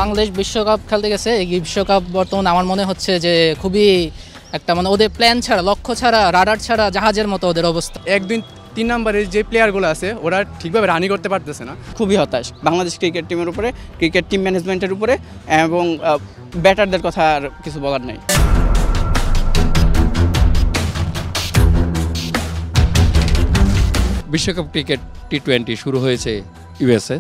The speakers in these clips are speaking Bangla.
বাংলাদেশ বিশ্বকাপ খেলতে গেছে। এই বিশ্বকাপ বর্তমানে আমার মনে হচ্ছে যে খুবই একটা মানে ওদের প্ল্যান ছাড়া, লক্ষ্য ছাড়া, রাডার ছাড়া জাহাজের মতো ওদের অবস্থা। 1-2-3 নম্বরের যে প্লেয়ারগুলো আছে ওরা ঠিকভাবে রানই করতে পারতেছে না। খুবই হতাশ বাংলাদেশ ক্রিকেট টিমের উপরে, ক্রিকেট টিম ম্যানেজমেন্টের উপরে, এবং ব্যাটারদের কথা আর কিছু বলার নেই। বিশ্বকাপ ক্রিকেট টি20 শুরু হয়েছে ইউএসএ।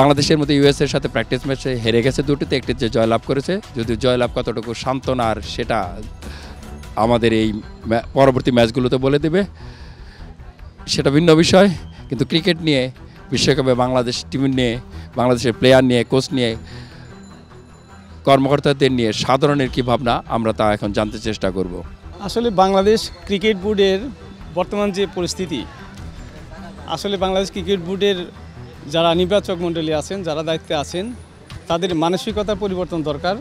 বাংলাদেশের মধ্যে ইউএসএর সাথে প্র্যাকটিস ম্যাচে হেরে গেছে দুটিতে, একটি যে জয়লাভ করেছে। যদি জয়লাভ কতটুকু সান্ত্বনার সেটা আমাদের এই পরবর্তী ম্যাচগুলোতে বলে দেবে, সেটা ভিন্ন বিষয়। কিন্তু ক্রিকেট নিয়ে বিশ্বকাপে বাংলাদেশ টিম নিয়ে, বাংলাদেশের প্লেয়ার নিয়ে, কোচ নিয়ে, কর্মকর্তাদের নিয়ে সাধারণের কী ভাবনা আমরা তা এখন জানতে চেষ্টা করব। আসলে বাংলাদেশ ক্রিকেট বোর্ডের বর্তমান যে পরিস্থিতি, আসলে বাংলাদেশ ক্রিকেট বোর্ডের যারা নির্বাচক মণ্ডলী আছেন, যারা দায়িত্বে আছেন, তাদের মানসিকতার পরিবর্তন দরকার।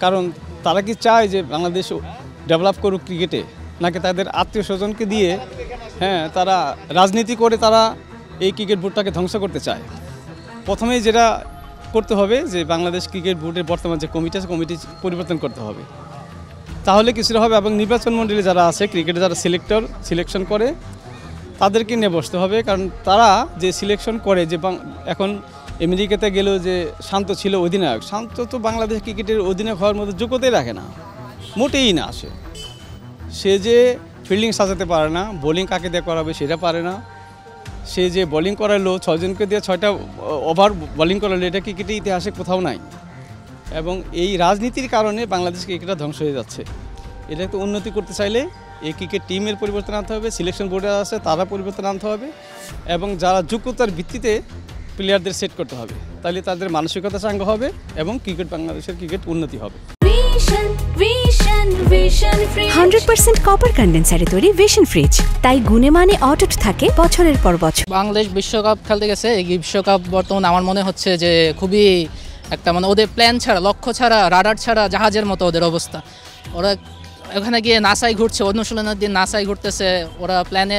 কারণ তারা কি চায় যে বাংলাদেশ ডেভেলপ করুক ক্রিকেটে, নাকি তাদের আত্মীয় স্বজনকে দিয়ে তারা রাজনীতি করে তারা এই ক্রিকেট বোর্ডটাকে ধ্বংস করতে চায়। প্রথমেই যেটা করতে হবে যে বাংলাদেশ ক্রিকেট বোর্ডের বর্তমান যে কমিটি আছে, কমিটি পরিবর্তন করতে হবে, তাহলে কিছুটা হবে। এবং নির্বাচন মণ্ডলী যারা আছে, ক্রিকেটে যারা সিলেকশন করে, তাদেরকে নিয়ে বসতে হবে। কারণ তারা যে সিলেকশন করে, যে এখন আমেরিকাতে গেলেও যে শান্ত ছিল অধিনায়ক, শান্ত তো বাংলাদেশ ক্রিকেটের অধিনায়ক হওয়ার মতো যোগ্যতাই রাখে না, মোটেই না। সে যে ফিল্ডিং সাজাতে পারে না, বোলিং কাকে দিয়ে করাবে সেটা পারে না। সে যে বোলিং করালো 6 জনকে দিয়ে 6টা ওভার বোলিং করালো, এটা ক্রিকেটের ইতিহাসে কোথাও নাই। এবং এই রাজনীতির কারণে বাংলাদেশ ক্রিকেটটা ধ্বংস হয়ে যাচ্ছে। এটা একটু উন্নতি করতে চাইলে এই ক্রিকেট টিমের পরিবর্তন আনতে হবে, সিলেকশন বোর্ডে আছে তারা পরিবর্তন আনতে হবে, এবং যারা যোগ্যতার ভিত্তিতে প্লেয়ারদের সেট করতে হবে, তাহলে তাদের মানসিকতা চাঙ্গা হবে এবং বাংলাদেশের ক্রিকেট উন্নতি হবে। 100% কপার কন্ডেন্সারে তৈরি ভিশন ফ্রিজ, তাই গুণে মানে অটুট থাকে বছরের পর বছর। বাংলাদেশ বিশ্বকাপ খেলতে গেছে। এই বিশ্বকাপ বর্তমানে আমার মনে হচ্ছে যে খুবই একটা মানে ওদের প্ল্যান ছাড়া, লক্ষ্য ছাড়া, রাডার ছাড়া জাহাজের মতো ওদের অবস্থা। ওরা ওখানে গিয়ে নাসাই ঘুরছে, অনুশীলনের দিন নাসাই ঘুরতেছে। ওরা প্ল্যানে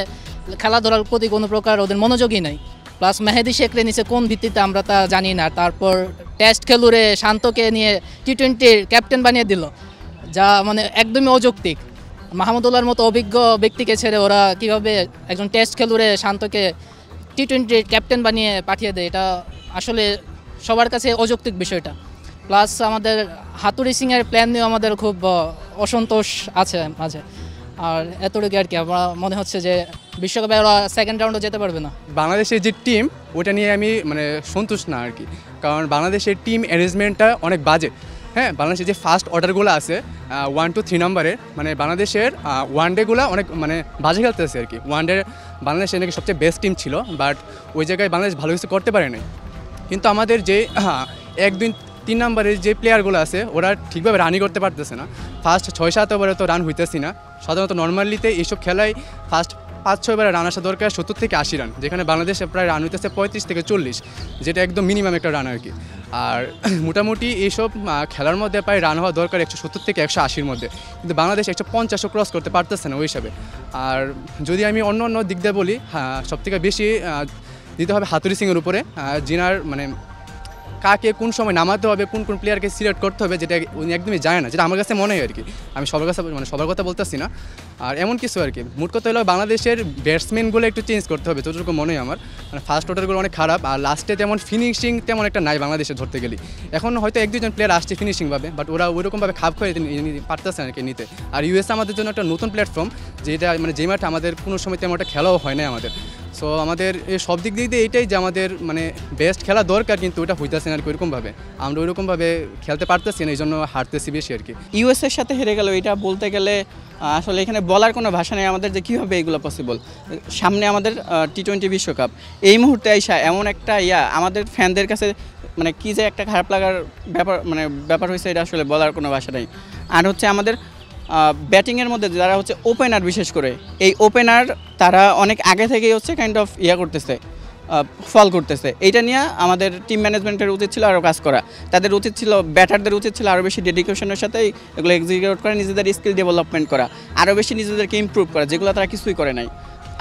খেলাধুলার প্রতি কোনো প্রকার ওদের মনোযোগই নেই। প্লাস মেহেদি শেখরে নিচে কোন ভিত্তিতে আমরা তা জানি না। তারপর টেস্ট খেলুড়ে শান্তকে নিয়ে টি20 ক্যাপ্টেন বানিয়ে দিল, যা মানে একদমই অযৌক্তিক। মাহমুদুল্লাহর মতো অভিজ্ঞ ব্যক্তিকে ছেড়ে ওরা কীভাবে একজন টেস্ট খেলুড়ে শান্তকে টি20 ক্যাপ্টেন বানিয়ে পাঠিয়ে দেয়, এটা আসলে সবার কাছে অযৌক্তিক বিষয়টা। প্লাস আমাদের হাতুড়ি সিংয়ের প্ল্যান নিয়েও আমাদের খুব অসন্তোষ আছে মাঝে। আর এতটুকু আর কি, আমার মনে হচ্ছে যে বিশ্বকাপে ওরা সেকেন্ড রাউন্ডে যেতে পারবে না। বাংলাদেশের যে টিম, ওটা নিয়ে আমি মানে সন্তুষ্ট না আর কি। কারণ বাংলাদেশের টিম অ্যারেঞ্জমেন্টটা অনেক বাজে। বাংলাদেশের যে ফার্স্ট অর্ডারগুলো আছে 1-3 নম্বরের, মানে বাংলাদেশের ওয়ানডেগুলো অনেক মানে বাজে খেলতেছে আর কি। ওয়ানডে বাংলাদেশের নাকি সবচেয়ে বেস্ট টিম ছিল, বাট ওই জায়গায় বাংলাদেশ ভালো কিছু করতে পারে নাই। কিন্তু আমাদের যে 1-2-3 নম্বরের যে প্লেয়ারগুলো আছে ওরা ঠিকভাবে রানই করতে পারতেছে না। ফার্স্ট 6-7 ওভারে তো রান হইতেছি না। সাধারণত নর্মালিতে এইসব খেলায় ফার্স্ট 5-6 ওভারে রান আসা দরকার 70 থেকে 80 রান, যেখানে বাংলাদেশে প্রায় রান হইতেছে 35 থেকে 40, যেটা একদম মিনিমাম একটা রান আর কি। আর মোটামুটি এইসব খেলার মধ্যে প্রায় রান হওয়া দরকার 170 থেকে 180-র মধ্যে, কিন্তু বাংলাদেশ 150 ক্রস করতে পারতেছে না ওই হিসাবে। আর যদি আমি অন্য দিক দিয়ে বলি, সবথেকে বেশি দিতে হবে হাতুড়ি সিংয়ের উপরে, যিনার মানে কাকে কোন সময় নামাতে হবে, কোন প্লেয়ারকে সিলেক্ট করতে হবে, যেটা উনি একদমই জানে না, যেটা আমার কাছে মনে হয় আর কি। আমি সবার কথা বলতেছি না। আর এমন কিছু আর কি, মোট কথা হলো বাংলাদেশের ব্যাটসম্যানগুলো একটু চেঞ্জ করতে হবে, যতটুকু মনে হয় আমার। মানে ফার্স্ট অর্ডারগুলো অনেক খারাপ, আর লাস্টে তেমন ফিনিশিং তেমন একটা নাই বাংলাদেশে ধরতে গেলে। এখন হয়তো 1-2 প্লেয়ার আসছে ফিনিশিংভাবে, বাট ওরা ওইরকমভাবে খাপ খেয়ে পারতেছে আর কি নিতে। আর ইউএসএ আমাদের জন্য একটা নতুন প্ল্যাটফর্ম, যেটা মানে যে মাঠে আমাদের কোনো সময় তেমন একটা খেলাও হয় না আমাদের। সো আমাদের এই সব দিক দিয়ে এইটাই যে আমাদের মানে বেস্ট খেলা দরকার, কিন্তু ওটা হইতেছে না আর কি ওইরকমভাবে। আমরা ওইরকমভাবে খেলতে পারতেছি না, এই জন্য হারতেছি বেশি আর কি। ইউএসএর সাথে হেরে গেল, এটা বলতে গেলে আসলে এখানে বলার কোনো ভাষা নেই আমাদের যে কীভাবে এগুলো পসিবল। সামনে আমাদের টি20 বিশ্বকাপ, এই মুহূর্তে আইসা এমন একটা আমাদের ফ্যানদের কাছে মানে কী যে একটা খারাপ লাগার ব্যাপার হয়েছে, এটা আসলে বলার কোনো ভাষা নেই। আর হচ্ছে আমাদের ব্যাটিংয়ের মধ্যে যারা হচ্ছে ওপেনার, বিশেষ করে এই ওপেনার তারা অনেক আগে থেকেই হচ্ছে কাইন্ড অফ করতেছে, ফল করতেছে। এইটা নিয়ে আমাদের টিম ম্যানেজমেন্টের উচিত ছিল আরও কাজ করা। তাদের উচিত ছিল, ব্যাটারদের উচিত ছিল আরও বেশি ডেডিকেশনের সাথে এগুলো এক্সিকিউট করা, নিজেদের স্কিল ডেভেলপমেন্ট করা, আরও বেশি নিজেদেরকে ইমপ্রুভ করা, যেগুলো তারা কিছুই করে নাই।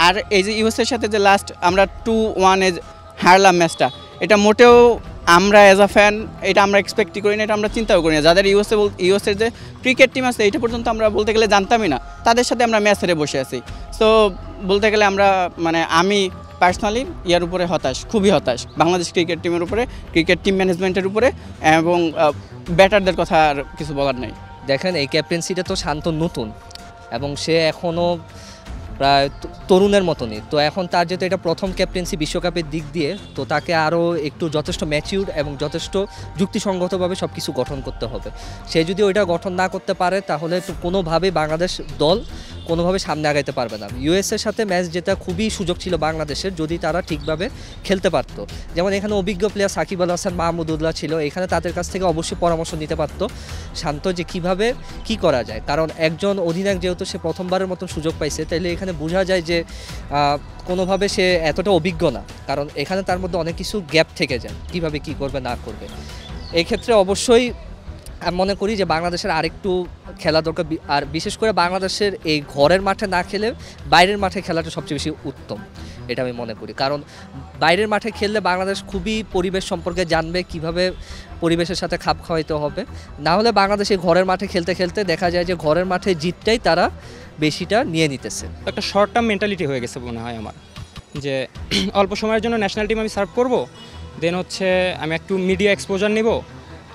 আর এই যে ইউএসএর সাথে যে লাস্ট আমরা 2-1 হারলাম ম্যাচটা, এটা মোটেও আমরা অ্যাজ আ ফ্যান এটা আমরা এক্সপেক্টই করি না, এটা আমরা চিন্তাও করি না। যাদের ইউএসের যে ক্রিকেট টিম আছে এটা পর্যন্ত আমরা বলতে গেলে জানতামই না, তাদের সাথে আমরা ম্যাচ হেরে বসে আছি। সো বলতে গেলে আমরা মানে আমি পার্সোনালি ইয়ার উপরে হতাশ, খুবই হতাশ বাংলাদেশ ক্রিকেট টিমের উপরে, ক্রিকেট টিম ম্যানেজমেন্টের উপরে, এবং ব্যাটারদের কথা আর কিছু বলার নাই। দেখেন এই ক্যাপ্টেন্সিটা তো শান্ত নতুন এবং সে এখনও প্রায় তরুণের মতনই, তো এখন তার যেহেতু এটা প্রথম ক্যাপ্টেন্সি বিশ্বকাপের দিক দিয়ে, তো তাকে আরও একটু যথেষ্ট ম্যাচিউর এবং যথেষ্ট যুক্তিসঙ্গতভাবে সব কিছু গঠন করতে হবে। সে যদি ওইটা গঠন না করতে পারে তাহলে তো কোনোভাবেই বাংলাদেশ দল কোনোভাবে সামনে আগাইতে পারবে না। ইউএসের সাথে ম্যাচ যেটা খুবই সুযোগ ছিল বাংলাদেশের, যদি তারা ঠিকভাবে খেলতে পারতো। যেমন এখানে অভিজ্ঞ প্লেয়ার সাকিব আল হাসান, মাহমুদুল্লাহ ছিল, এখানে তাদের কাছ থেকে অবশ্যই পরামর্শ নিতে পারতো শান্ত যে কীভাবে কী করা যায়। কারণ একজন অধিনায়ক যেহেতু সে প্রথমবারের মতন সুযোগ পাইছে, তাইলে এখানে বোঝা যায় যে কোনোভাবে সে এতটা অভিজ্ঞ না, কারণ এখানে তার মধ্যে অনেক কিছু গ্যাপ থেকে যায় কীভাবে কী করবে না করবে। এই ক্ষেত্রে অবশ্যই আমি মনে করি যে বাংলাদেশের আরেকটু খেলা দরকার, আর বিশেষ করে বাংলাদেশের এই ঘরের মাঠে না খেলে বাইরের মাঠে খেলাটা সবচেয়ে বেশি উত্তম, এটা আমি মনে করি। কারণ বাইরের মাঠে খেললে বাংলাদেশ খুবই পরিবেশ সম্পর্কে জানবে, কিভাবে পরিবেশের সাথে খাপ খাওয়াইতে হবে। না হলে বাংলাদেশ এই ঘরের মাঠে খেলতে খেলতে দেখা যায় যে ঘরের মাঠে জিতটাই তারা বেশিটা নিয়ে নিতেছে। একটা শর্ট টার্ম মেন্টালিটি হয়ে গেছে মনে হয় আমার, যে অল্প সময়ের জন্য ন্যাশনাল টিম আমি সার্ভ করব, দেন হচ্ছে আমি একটু মিডিয়া এক্সপোজার নিব,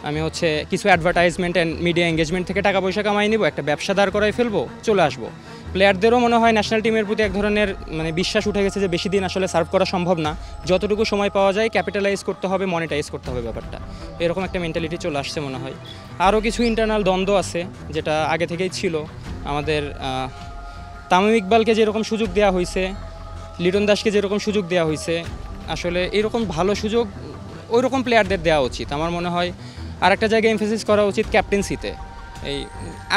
আমি হচ্ছে কিছু অ্যাডভার্টাইজমেন্ট অ্যান্ড মিডিয়া এঙ্গেজমেন্ট থেকে টাকা পয়সা কামাই নিব, একটা ব্যবসা দাঁড় করাই ফেলবো, চলে আসবো। প্লেয়ারদেরও মনে হয় ন্যাশনাল টিমের প্রতি এক ধরনের মানে বিশ্বাস উঠে গেছে যে বেশি দিন আসলে সার্ভ করা সম্ভব না, যতটুকু সময় পাওয়া যায় ক্যাপিটালাইজ করতে হবে, মনিটাইজ করতে হবে ব্যাপারটা, এরকম একটা মেন্টালিটি চলে আসছে মনে হয়। আরও কিছু ইন্টারনাল দ্বন্দ্ব আছে যেটা আগে থেকেই ছিল। আমাদের তামিম ইকবালকে যেরকম সুযোগ দেওয়া হয়েছে, লিটন দাসকে যেরকম সুযোগ দেওয়া হয়েছে, আসলে এরকম ভালো সুযোগ ওই রকম প্লেয়ারদের দেওয়া উচিত আমার মনে হয়। আর একটা জায়গায় এমফেসিস করা উচিত ক্যাপ্টেন্সিতে। এই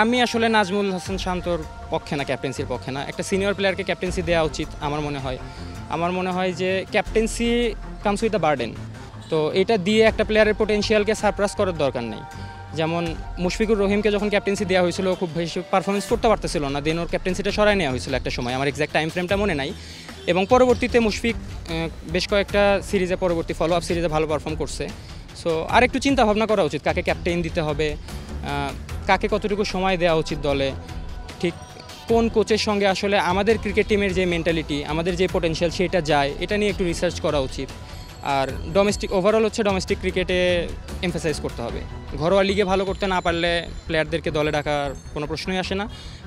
আমি আসলে নাজমুল হাসান শান্তর পক্ষে না, ক্যাপ্টেন্সির পক্ষে না, একটা সিনিয়র প্লেয়ারকে ক্যাপ্টেন্সি দেওয়া উচিত আমার মনে হয় যে captaincy comes with the burden, তো এটা দিয়ে একটা প্লেয়ারের পোটেনশিয়ালকে সারপ্রাস করার দরকার নেই। যেমন মুশফিকুর রহিমকে যখন ক্যাপ্টেন্সি দেওয়া হয়েছিল খুব বেশি পারফরমেন্স করতে পারতেছিল না, দেন ওর ক্যাপ্টেন্সিটা সরাই নেওয়া হয়েছিল একটা সময়, আমার এক্স্যাক্ট টাইম ফ্রেমটা মনে নাই। এবং পরবর্তীতে মুশফিক বেশ কয়েকটা সিরিজে, পরবর্তী ফলো আপ সিরিজে ভালো পারফর্ম করছে। সো আর একটু চিন্তা ভাবনা করা উচিত কাকে ক্যাপ্টেন দিতে হবে, কাকে কতটুকু সময় দেওয়া উচিত দলে, ঠিক কোন কোচের সঙ্গে আসলে আমাদের ক্রিকেট টিমের যে মেন্টালিটি, আমাদের যে পোটেনশিয়াল সেটা যায়, এটা নিয়ে একটু রিসার্চ করা উচিত। আর ওভারঅল হচ্ছে ডোমেস্টিক ক্রিকেটে এমফাসাইজ করতে হবে। ঘরোয়া লিগে ভালো করতে না পারলে প্লেয়ারদেরকে দলে ডাকার কোনো প্রশ্নই আসে না,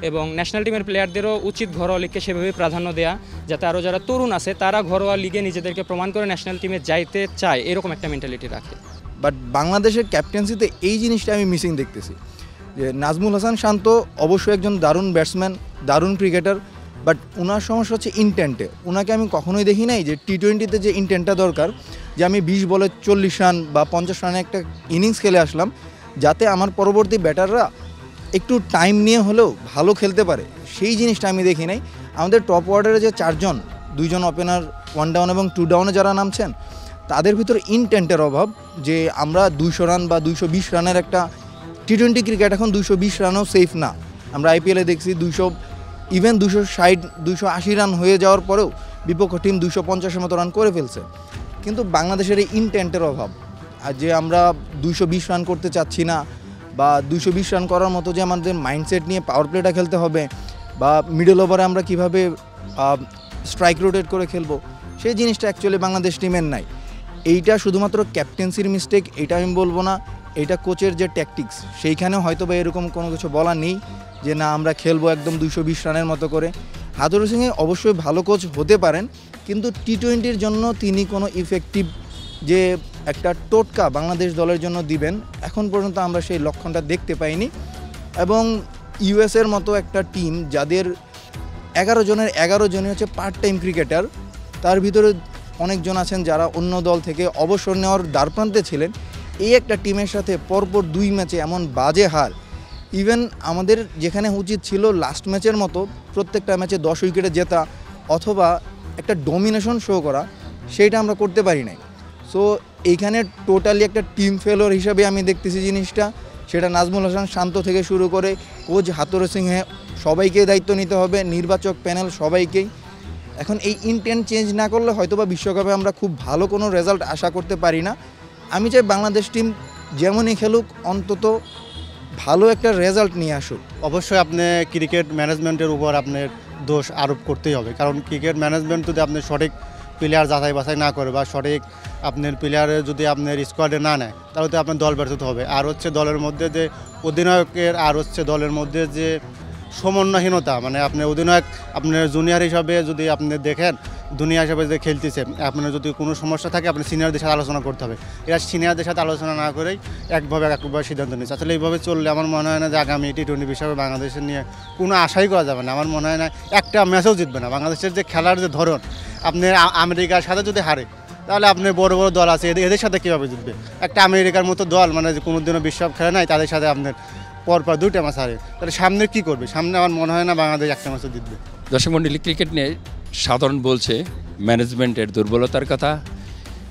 এবং ন্যাশনাল টিমের প্লেয়ারদেরও উচিত ঘরোয়া লিগকে সেভাবে প্রাধান্য দেওয়া, যাতে আরও যারা তরুণ আছে তারা ঘরোয়া লিগে নিজেদেরকে প্রমাণ করে ন্যাশনাল টিমে যাইতে চায়, এরকম একটা মেন্টালিটি রাখে। বাট বাংলাদেশের ক্যাপ্টেন্সিতে এই জিনিসটা আমি মিসিং দেখতেছি, যে নাজমুল হাসান শান্ত অবশ্যই একজন দারুণ ব্যাটসম্যান, দারুণ ক্রিকেটার, বাট ওনার সমস্যা হচ্ছে ইনটেন্টে। ওনাকে আমি কখনোই দেখি নাই যে টি-20তে যে ইনটেন্টটা দরকার, যে আমি 20 বলে 40 রান বা 50 রানে একটা ইনিংস খেলে আসলাম, যাতে আমার পরবর্তী ব্যাটাররা একটু টাইম নিয়ে হলেও ভালো খেলতে পারে, সেই জিনিসটা আমি দেখি নাই। আমাদের টপ অর্ডারে যে 4 জন, 2 জন ওপেনার 1 ডাউন এবং 2 ডাউনে যারা নামছেন, তাদের ভিতরে ইনটেন্টের অভাব, যে আমরা 200 রান বা 220 রানের একটা টি-20 ক্রিকেট এখন 220 রানও সেফ না। আমরা আইপিএলে দেখছি 260 280 রান হয়ে যাওয়ার পরেও বিপক্ষ টিম 250-এর মতো রান করে ফেলছে। কিন্তু বাংলাদেশের এই ইনটেন্টের অভাব, আর যে আমরা 220 রান করতে চাচ্ছি না, বা 220 রান করার মতো যে আমাদের মাইন্ডসেট নিয়ে পাওয়ার প্লেটা খেলতে হবে, বা মিডল ওভারে আমরা কিভাবে স্ট্রাইক রোটেট করে খেলবো, সেই জিনিসটা অ্যাকচুয়ালি বাংলাদেশ টিমের নাই। এইটা শুধুমাত্র ক্যাপ্টেন্সির মিস্টেক এটা আমি বলবো না, এটা কোচের যে ট্যাকটিক্স, সেইখানে হয়তো বা এরকম কোনো কিছু বলা নেই যে না আমরা খেলবো একদম 220 রানের মতো করে। হাতুরু সিংয়ে অবশ্যই ভালো কোচ হতে পারেন, কিন্তু টি-20-র জন্য তিনি কোনো ইফেক্টিভ যে একটা টোটকা বাংলাদেশ দলের জন্য দিবেন, এখন পর্যন্ত আমরা সেই লক্ষণটা দেখতে পাইনি। এবং ইউএসের মতো একটা টিম যাদের 11 জনের 11 জনই হচ্ছে পার্ট টাইম ক্রিকেটার, তার ভিতরে অনেকজন আছেন যারা অন্য দল থেকে অবসর নেওয়ার দ্বারপ্রান্তে ছিলেন, এই একটা টিমের সাথে পরপর 2 ম্যাচে এমন বাজে হার, ইভেন আমাদের যেখানে উচিত ছিল লাস্ট ম্যাচের মতো প্রত্যেকটা ম্যাচে 10 উইকেটে জেতা অথবা একটা ডমিনেশন শো করা, সেইটা আমরা করতে পারি নাই। সো এইখানে টোটালি একটা টিম ফেলোর হিসাবে আমি দেখতেছি জিনিসটা, সেটা নাজমুল হাসান শান্ত থেকে শুরু করে কোচ হাতুরু সিংহে, সবাইকে দায়িত্ব নিতে হবে, নির্বাচক প্যানেল সবাইকেই। এখন এই ইনটেন্ট চেঞ্জ না করলে হয়তোবা বিশ্বকাপে আমরা খুব ভালো কোনো রেজাল্ট আশা করতে পারি না। আমি চাই বাংলাদেশ টিম যেমনই খেলুক অন্তত ভালো একটা রেজাল্ট নিয়ে আসুক। অবশ্যই আপনি ক্রিকেট ম্যানেজমেন্টের উপর আপনার দোষ আরোপ করতেই হবে, কারণ ক্রিকেট ম্যানেজমেন্ট যদি আপনি সঠিক প্লেয়ার যাচাই বাছাই না করে বা সঠিক আপনার প্লেয়ারে যদি আপনার স্কোয়াডে না নেয় তাহলে তো আপনার দল ব্যর্থ হবে। আর হচ্ছে দলের মধ্যে যে অধিনায়কের আর হচ্ছে দলের মধ্যে যে সমন্বয়হীনতা, মানে আপনি অধিনায়ক আপনার জুনিয়র হিসাবে যদি আপনি দেখেন দুনিয়া হিসাবে যে খেলতেছে, আপনার যদি কোনো সমস্যা থাকে আপনি সিনিয়রদের সাথে আলোচনা করতে হবে। এরা সিনিয়রদের সাথে আলোচনা না করেই একভাবে সিদ্ধান্ত নিচ্ছে। আসলে এইভাবে চললে আমার মনে হয় না যে আগামী T20 হিসাবে বাংলাদেশের নিয়ে কোনো আশাই করা যাবে না। আমার মনে হয় না একটা ম্যাচও জিতবে না। বাংলাদেশের যে খেলার যে ধরন, আপনি আমেরিকার সাথে যদি হারে তাহলে আপনি বড় বড় দল আছে এদের সাথে কীভাবে জিতবে? একটা আমেরিকার মতো দল মানে যে কোনোদিনও বিশ্বকাপ খেলে নাই, তাদের সাথে আপনার পরপর 2টা ম্যাচ হারে, তাহলে সামনে কী করবে? সামনে আমার মনে হয় না বাংলাদেশ একটা ম্যাচও জিতবে। দর্শক মণ্ডলী, ক্রিকেট নিয়ে সাধারণ বলছে ম্যানেজমেন্টের দুর্বলতার কথা,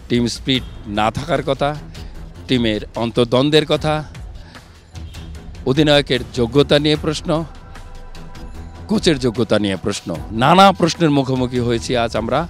টিম স্পিরিট না থাকার কথা, টিমের অন্তর্দ্বন্দ্বের কথা, অধিনায়কের যোগ্যতা নিয়ে প্রশ্ন, কোচের যোগ্যতা নিয়ে প্রশ্ন, নানা প্রশ্নের মুখোমুখি হয়েছি আজ আমরা।